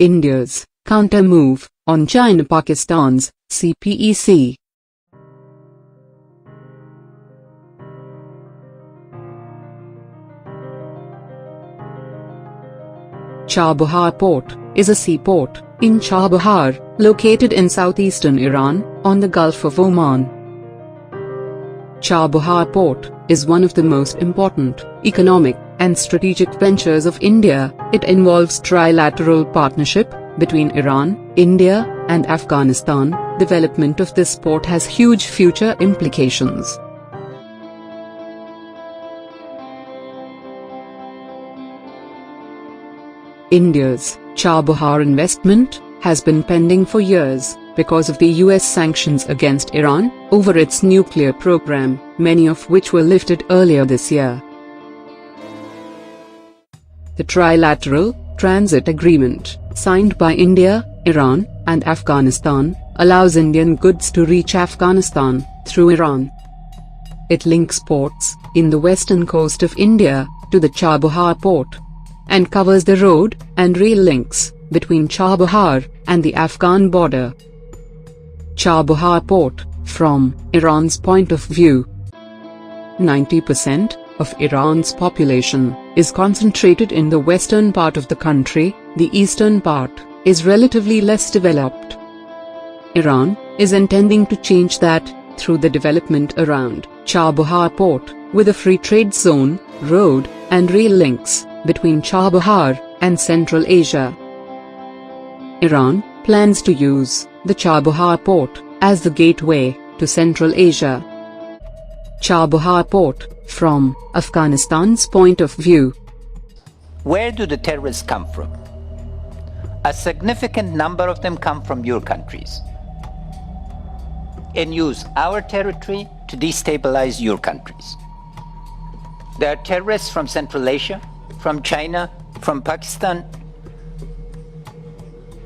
India's counter-move on China-Pakistan's CPEC. Chabahar Port is a seaport in Chabahar, located in southeastern Iran, on the Gulf of Oman. Chabahar Port is one of the most important economic and strategic ventures of India. It involves trilateral partnership between Iran, India, and Afghanistan. Development of this port has huge future implications. India's Chabahar investment has been pending for years because of the US sanctions against Iran over its nuclear program, many of which were lifted earlier this year. The trilateral transit agreement, signed by India, Iran, and Afghanistan, allows Indian goods to reach Afghanistan through Iran. It links ports in the western coast of India to the Chabahar port, and covers the road and rail links between Chabahar and the Afghan border. Chabahar Port, from Iran's point of view, 90% of Iran's population is concentrated in the western part of the country. The eastern part is relatively less developed. Iran is intending to change that through the development around Chabahar Port, with a free trade zone, road and rail links between Chabahar and Central Asia. Iran plans to use the Chabahar port as the gateway to Central Asia. Chabahar Port, from Afghanistan's point of view. Where do the terrorists come from? A significant number of them come from your countries and use our territory to destabilize your countries. There are terrorists from Central Asia, from China, from Pakistan,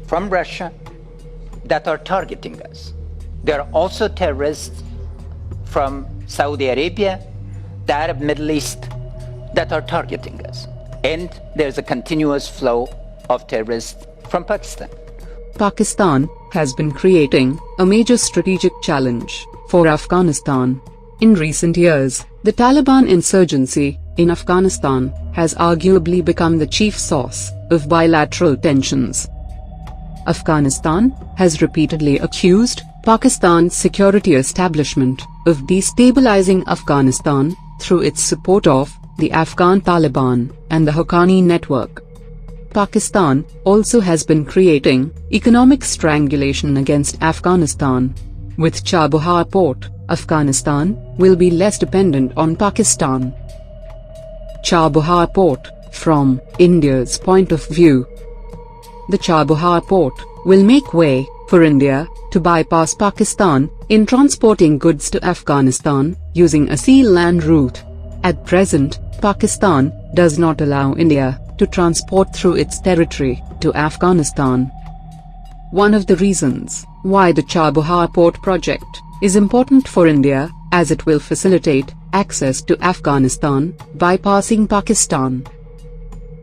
from Russia, that are targeting us. There are also terrorists from Saudi Arabia, the Arab Middle East, that are targeting us. And there's a continuous flow of terrorists from Pakistan. Pakistan has been creating a major strategic challenge for Afghanistan. In recent years, the Taliban insurgency in Afghanistan has arguably become the chief source of bilateral tensions. Afghanistan has repeatedly accused Pakistan's security establishment of destabilizing Afghanistan through its support of the Afghan Taliban and the Haqqani network. Pakistan also has been creating economic strangulation against Afghanistan. With Chabahar Port, Afghanistan will be less dependent on Pakistan. Chabahar Port, from India's point of view. The Chabahar Port will make way for India to bypass Pakistan in transporting goods to Afghanistan using a sea-land route. At present, Pakistan does not allow India to transport through its territory to Afghanistan. One of the reasons why the Chabahar Port project is important for India, as it will facilitate access to Afghanistan bypassing Pakistan.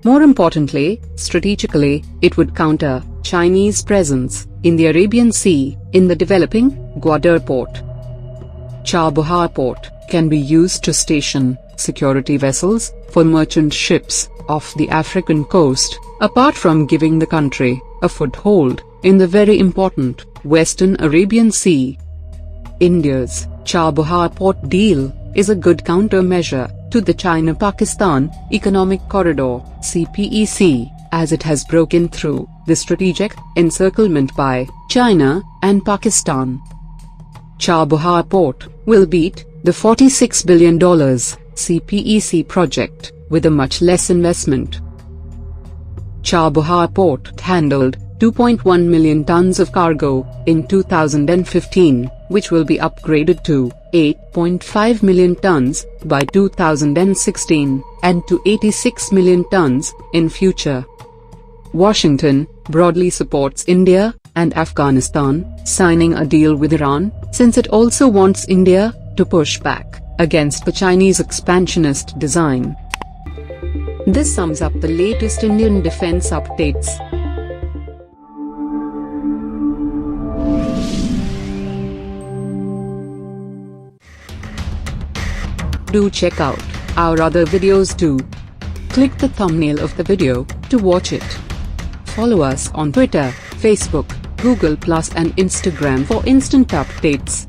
More importantly, strategically, it would counter Chinese presence in the Arabian Sea in the developing Gwadar port. Chabahar Port can be used to station security vessels for merchant ships off the African coast, apart from giving the country a foothold in the very important Western Arabian Sea. India's Chabahar Port deal is a good countermeasure to the China-Pakistan Economic Corridor (CPEC), as it has broken through the strategic encirclement by China and Pakistan. Chabahar Port will beat the $46 billion CPEC project with a much less investment. Chabahar Port handled 2.1 million tons of cargo in 2015, which will be upgraded to 8.5 million tons by 2016 and to 86 million tons in future. Washington broadly supports India and Afghanistan signing a deal with Iran, since it also wants India to push back against the Chinese expansionist design. This sums up the latest Indian defense updates. Do check out our other videos too. Click the thumbnail of the video to watch it. Follow us on Twitter, Facebook, Google+ and Instagram for instant updates.